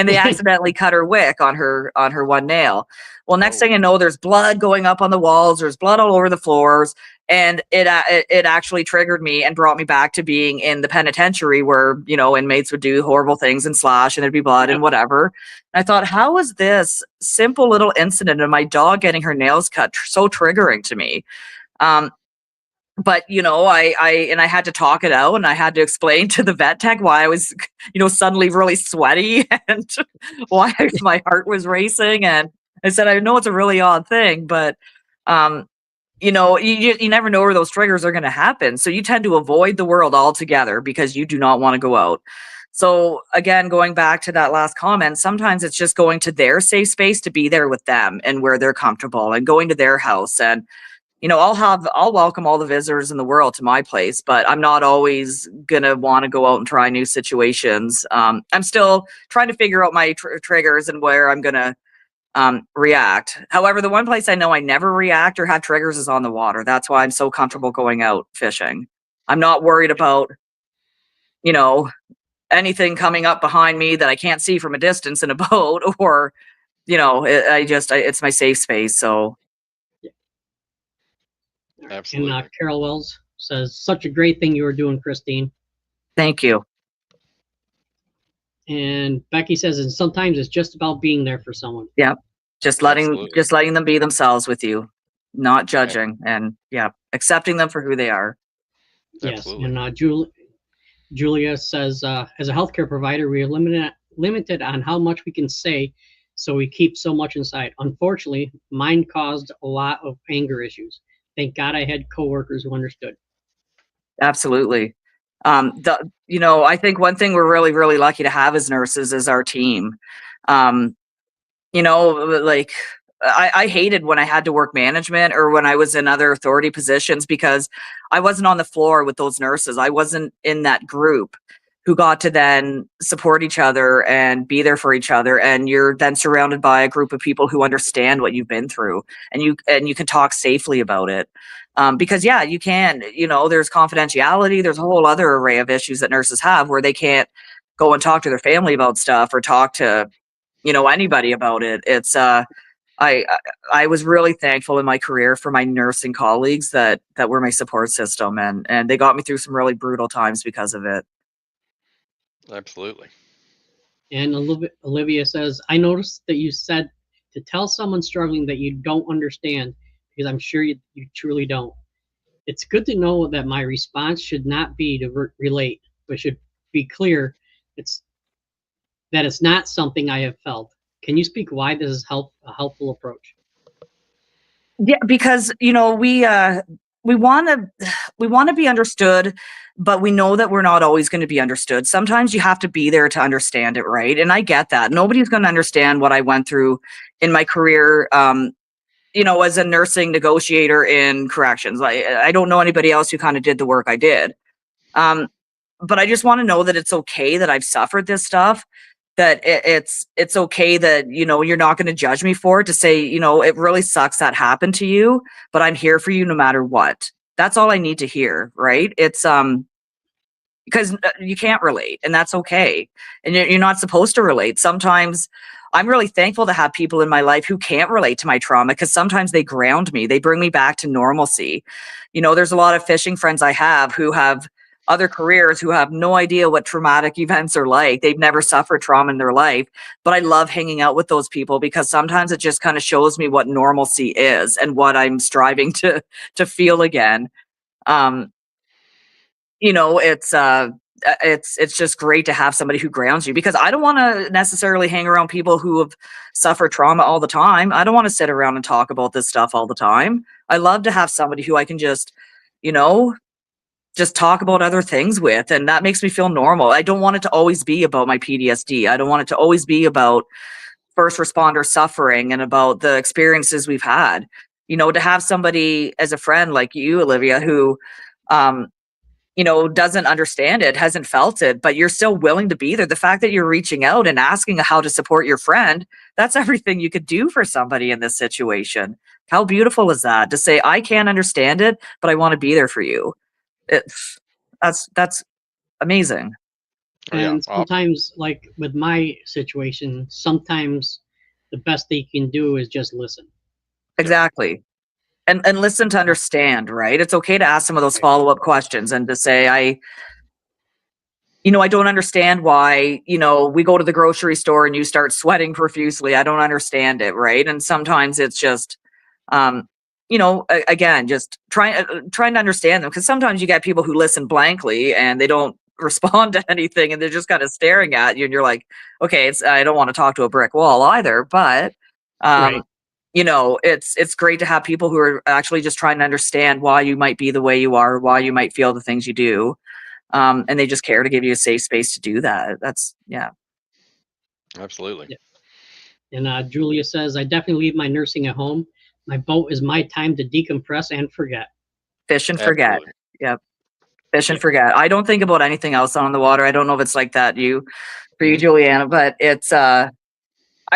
they accidentally cut her wick on her one nail. Well, next thing I know, there's blood going up on the walls, there's blood all over the floors, and it actually triggered me and brought me back to being in the penitentiary where, inmates would do horrible things and slash, and there'd be blood and whatever. And I thought, how is this simple little incident of my dog getting her nails cut so triggering to me? But, I had to talk it out, and I had to explain to the vet tech why I was, suddenly really sweaty and why my heart was racing. And I said, I know it's a really odd thing, but, you never know where those triggers are going to happen. So you tend to avoid the world altogether because you do not want to go out. So again, going back to that last comment, sometimes it's just going to their safe space to be there with them and where they're comfortable, and going to their house. And I'll welcome all the visitors in the world to my place, but I'm not always going to want to go out and try new situations. I'm still trying to figure out my triggers and where I'm going to react. However, the one place I know I never react or have triggers is on the water. That's why I'm so comfortable going out fishing. I'm not worried about, anything coming up behind me that I can't see from a distance in a boat, or, it's my safe space. So. Absolutely. And Carol Wells says, such a great thing you were doing, Christine. Thank you. And Becky says, and sometimes it's just about being there for someone. Yeah. Just letting them be themselves with you, not judging, and accepting them for who they are. Absolutely. Yes. And Julia says, as a healthcare provider, we are limited on how much we can say, so we keep so much inside. Unfortunately, mine caused a lot of anger issues. Thank God I had coworkers who understood. Absolutely. I think one thing we're really, really lucky to have as nurses is our team. I hated when I had to work management or when I was in other authority positions, because I wasn't on the floor with those nurses. I wasn't in that group who got to then support each other and be there for each other. And you're then surrounded by a group of people who understand what you've been through, and you can talk safely about it. Because you can, there's confidentiality. There's a whole other array of issues that nurses have where they can't go and talk to their family about stuff or talk to, anybody about it. It's, I was really thankful in my career for my nursing colleagues that were my support system, and they got me through some really brutal times because of it. Absolutely. And Olivia says, I noticed that you said to tell someone struggling that you don't understand, because I'm sure you truly don't. It's good to know that my response should not be to relate, but should be clear that it's not something I have felt. Can you speak why this is a helpful approach? Yeah, because we want to be understood, but we know that we're not always going to be understood. Sometimes you have to be there to understand it, right? And I get that. Nobody's going to understand what I went through in my career, as a nursing negotiator in corrections. I don't know anybody else who kind of did the work I did. But I just want to know that it's okay that I've suffered this stuff, that it's okay that, you're not going to judge me for it, to say, it really sucks that happened to you, but I'm here for you no matter what. That's all I need to hear, right? It's because you can't relate, and that's okay. And you're not supposed to relate. Sometimes I'm really thankful to have people in my life who can't relate to my trauma, because sometimes they ground me. They bring me back to normalcy. There's a lot of fishing friends I have who have other careers, who have no idea what traumatic events are like. They've never suffered trauma in their life, but I love hanging out with those people, because sometimes it just kind of shows me what normalcy is and what I'm striving to feel again. It's just great to have somebody who grounds you, because I don't want to necessarily hang around people who have suffered trauma all the time. I don't want to sit around and talk about this stuff all the time. I love to have somebody who I can just talk about other things with, and that makes me feel normal. I don't want it to always be about my PTSD. I don't want it to always be about first responder suffering and about the experiences we've had. To have somebody as a friend like you, Olivia, who doesn't understand it, hasn't felt it, but you're still willing to be there. The fact that you're reaching out and asking how to support your friend, that's everything you could do for somebody in this situation. How beautiful is that, to say, I can't understand it, but I want to be there for you? That's amazing. And sometimes, like with my situation, sometimes the best they can do is just listen. Exactly. And listen to understand, right? It's okay to ask some of those follow-up questions and to say, I don't understand why, we go to the grocery store and you start sweating profusely. I don't understand it, right? And sometimes it's just, again, just trying to understand them, because sometimes you get people who listen blankly and they don't respond to anything, and they're just kind of staring at you, and you're like, okay, I don't want to talk to a brick wall either, but Right. It's great to have people who are actually just trying to understand why you might be the way you are, why you might feel the things you do. And they just care to give you a safe space to do that. That's, yeah. Absolutely. Yeah. And Julia says, I definitely leave my nursing at home. My boat is my time to decompress and forget. Fish and forget. Absolutely. Yep. Fish and forget. I don't think about anything else on the water. I don't know if it's like that for you, Juliana, but it's, I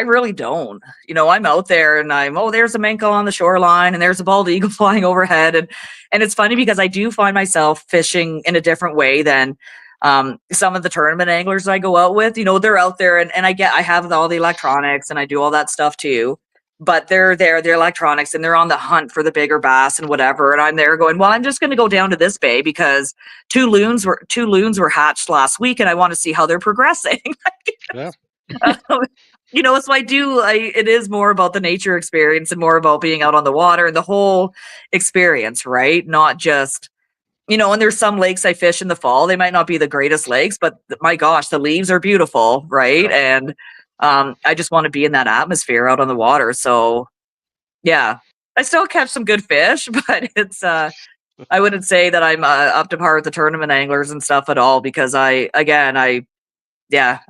really don't. I'm out there and there's a minke on the shoreline and there's a bald eagle flying overhead. And it's funny because I do find myself fishing in a different way than some of the tournament anglers I go out with. They're out there and I have all the electronics and I do all that stuff too. But they're electronics, and they're on the hunt for the bigger bass and whatever. And I'm there going, well, I'm just going to go down to this bay because two loons were hatched last week, and I want to see how they're progressing. Yeah. So it is more about the nature experience and more about being out on the water and the whole experience, right? Not just, and there's some lakes I fish in the fall. They might not be the greatest lakes, but my gosh, the leaves are beautiful, right? And I just want to be in that atmosphere out on the water. So yeah, I still catch some good fish, but it's, I wouldn't say that I'm up to par with the tournament anglers and stuff at all, because I'm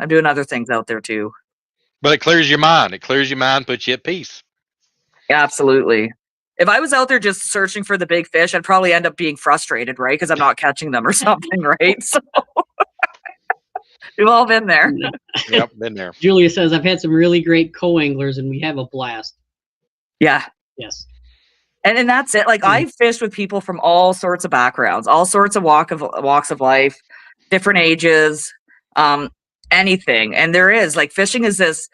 doing other things out there too. But it clears your mind. It clears your mind, puts you at peace. Absolutely. If I was out there just searching for the big fish, I'd probably end up being frustrated, right? Because I'm not catching them or something, right? So we've all been there. Yep, been there. Julia says, I've had some really great co-anglers and we have a blast. Yeah. Yes. And that's it. Like I've fished with people from all sorts of backgrounds, all sorts of walks of life, different ages, anything. And there is, like, fishing is this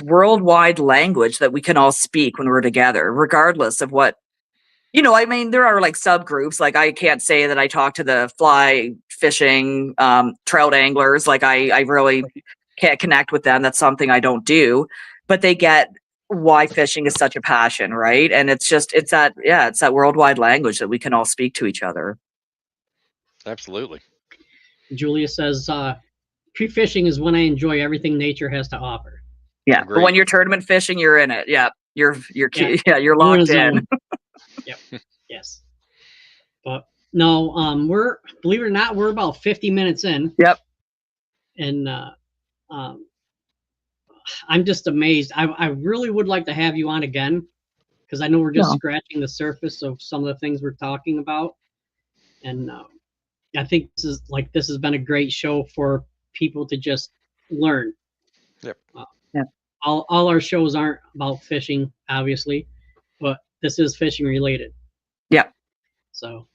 worldwide language that we can all speak when we're together, regardless of what, there are like subgroups. Like I can't say that I talk to the fly fishing, trout anglers. Like I really can't connect with them. That's something I don't do, but they get why fishing is such a passion, right? And it's that worldwide language that we can all speak to each other. Absolutely. Julia says, pre-fishing is when I enjoy everything nature has to offer. Yeah. Agreed. But when you're tournament fishing, you're in it. Yeah. You're locked in. Yep. Yes. But no, we're, believe it or not, we're about 50 minutes in. Yep. And I'm just amazed. I really would like to have you on again. because I know we're just No. scratching the surface of some of the things we're talking about, and I think this has been a great show for people to just learn. Yep. Yep. All our shows aren't about fishing, obviously, but this is fishing related. Yep. So.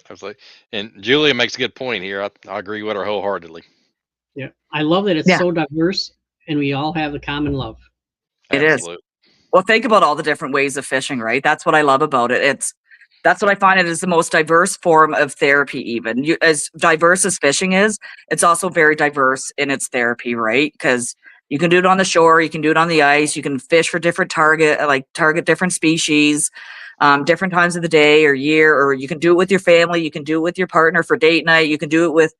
Absolutely. And Julia makes a good point here. I agree with her wholeheartedly. Yeah, I love that it's Yeah. so diverse, and we all have a common love. It is. Absolutely. Well, think about all the different ways of fishing, right? That's what I love about it. That's what I find it is the most diverse form of therapy, even. As diverse as fishing is, it's also very diverse in its therapy, right? Because you can do it on the shore, you can do it on the ice, you can fish for different target different species, different times of the day or year, or you can do it with your family, you can do it with your partner for date night, you can do it with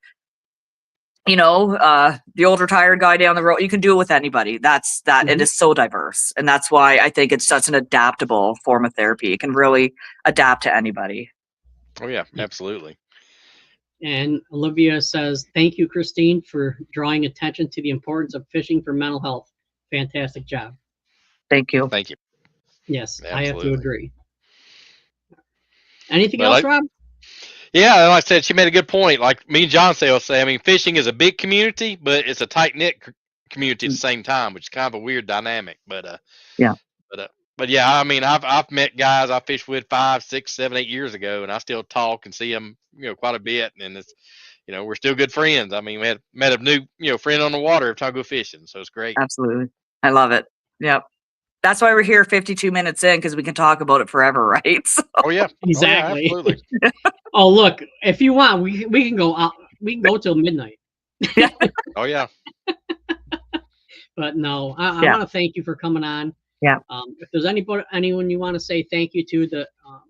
the old retired guy down the road. You can do it with anybody. It is so diverse. And that's why I think it's such an adaptable form of therapy. It can really adapt to anybody. Oh yeah, absolutely. And Olivia says, thank you, Christine, for drawing attention to the importance of fishing for mental health. Fantastic job. Thank you. Thank you. Yes, Absolutely. I have to agree. Anything else, Rob? Yeah, like I said, she made a good point. Like me and John say, I mean, fishing is a big community, but it's a tight knit community at the same time, which is kind of a weird dynamic. Yeah. But yeah, I mean, I've met guys I fished with 5, 6, 7, 8 years ago, and I still talk and see them, quite a bit, and it's, we're still good friends. I mean, we met a new, friend on the water every time I go fishing, so it's great. Absolutely, I love it. Yep. That's why we're here 52 minutes in, because we can talk about it forever, right? So. Oh yeah, exactly. Oh, yeah, absolutely. Oh look, if you want, we can go out. We can go till midnight. Oh yeah. But no, I want to thank you for coming on. Yeah. If there's anyone you want to say thank you to that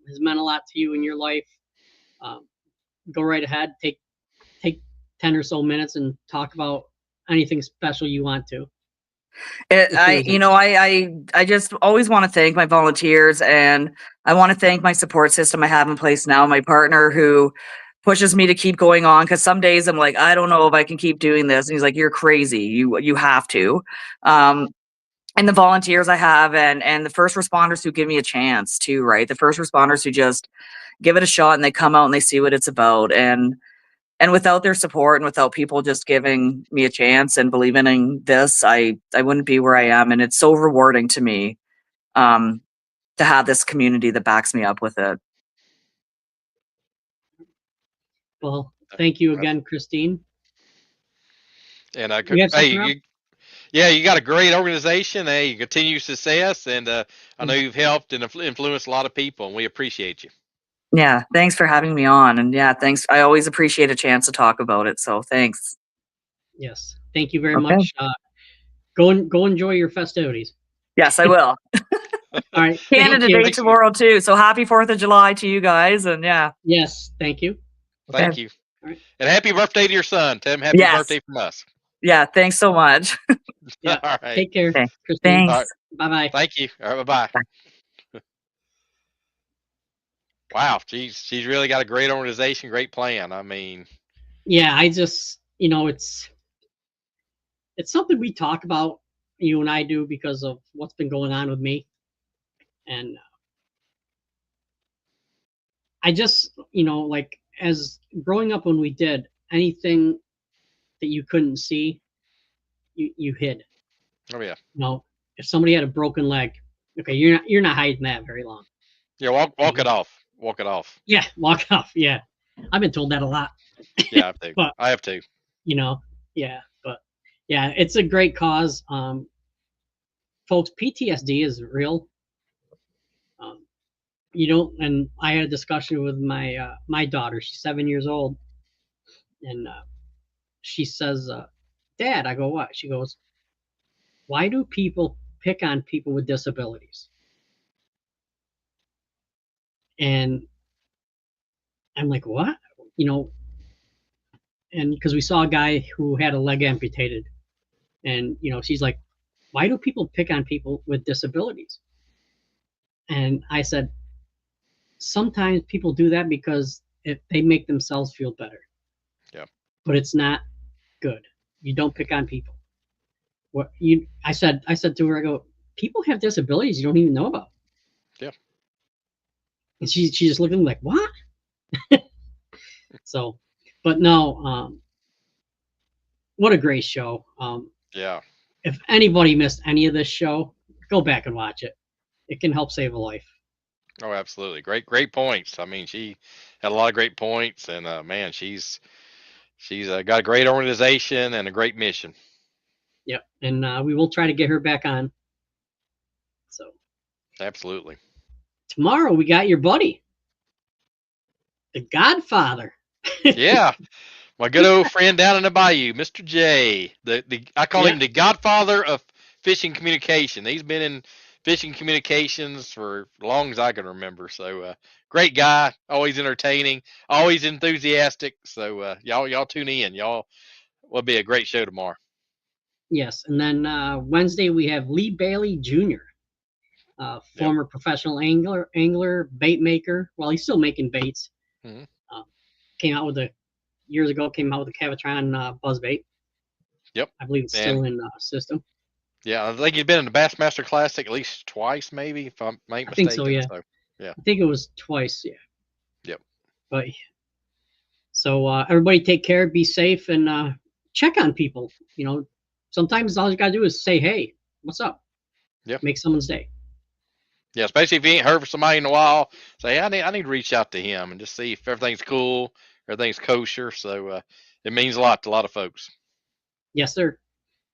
has meant a lot to you in your life, go right ahead. Take 10 or so minutes and talk about anything special you want to. I just always want to thank my volunteers, and I want to thank my support system I have in place now. My partner, who pushes me to keep going on, because some days I'm like, I don't know if I can keep doing this, and he's like, you're crazy, you have to. And the volunteers I have, and the first responders who give me a chance too, right? The first responders who just give it a shot and they come out and they see what it's about. And without their support and without people just giving me a chance and believing in this, I wouldn't be where I am. And it's so rewarding to me to have this community that backs me up with it. Well, thank you again, Christine. And you got a great organization. Hey, you continue success, and I know you've helped and influenced a lot of people, and we appreciate you. Yeah, thanks for having me on, and thanks. I always appreciate a chance to talk about it, so thanks. Yes, thank you very much. Go enjoy your festivities. Yes, I will. All right, Canada Day tomorrow too, so happy 4th of July to you guys, and Yes, thank you. Thank you. All right. And happy birthday to your son. Tell him happy birthday from us. Yeah, thanks so much. Yeah. All right. Take care, Okay. Christine. Thanks. Right. Bye-bye. Thank you. All right, bye-bye. Wow, she's really got a great organization, great plan. I mean, yeah, I just, it's something we talk about, you and I do, because of what's been going on with me. And I just, like, as growing up, when we did anything that you couldn't see, you hid. oh yeah. If somebody had a broken leg, okay, you're not hiding that very long. Yeah, walk it off. Walk it off. Yeah, walk it off. Yeah, I've been told that a lot. Yeah, I have to. But I have to. But yeah, it's a great cause. Folks, PTSD is real. And I had a discussion with my daughter. She's 7 years old, and she says, "Dad," I go, "What?" She goes, "Why do people pick on people with disabilities?" And I'm like, "What?" And because we saw a guy who had a leg amputated, and she's like, "Why do people pick on people with disabilities?" And I said, sometimes people do that because they make themselves feel better. Yeah. But it's not good. You don't pick on people. I said to her, I go, people have disabilities you don't even know about. Yeah. And she just looked at me like, what? So, but no, what a great show. Yeah. If anybody missed any of this show, go back and watch it. It can help save a life. Oh, absolutely. Great points. I mean, she had a lot of great points, and man, she's got a great organization and a great mission. Yep. And we will try to get her back on. So Absolutely. tomorrow we got your buddy, the Godfather. Yeah. My good old friend down in the bayou, Mr. J. I call him the godfather of fishing communication. He's been in fishing communications for as long as I can remember. So great guy, always entertaining, always enthusiastic. So y'all tune in. Y'all will be a great show tomorrow. Yes. And then Wednesday we have Lee Bailey Jr., former professional angler, bait maker. Well, he's still making baits. Mm-hmm. Came out with a Cavatron buzzbait. Yep. I believe it's still in system. Yeah, I think he's been in the Bassmaster Classic at least twice, maybe, if I'm not mistaken. I think so, yeah. So, yeah. I think it was twice, yeah. Yep. But so everybody take care, be safe, and check on people. You know, sometimes all you gotta do is say, "Hey, what's up?" Yeah. Make someone's day. Yeah, especially if you ain't heard from somebody in a while, say, I need to reach out to him and just see if everything's cool, everything's kosher. So it means a lot to a lot of folks. Yes, sir.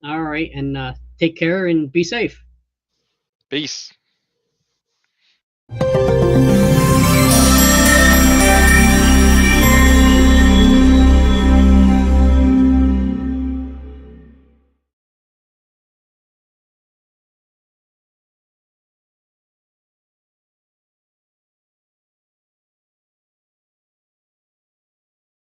All right, and take care and be safe. Peace.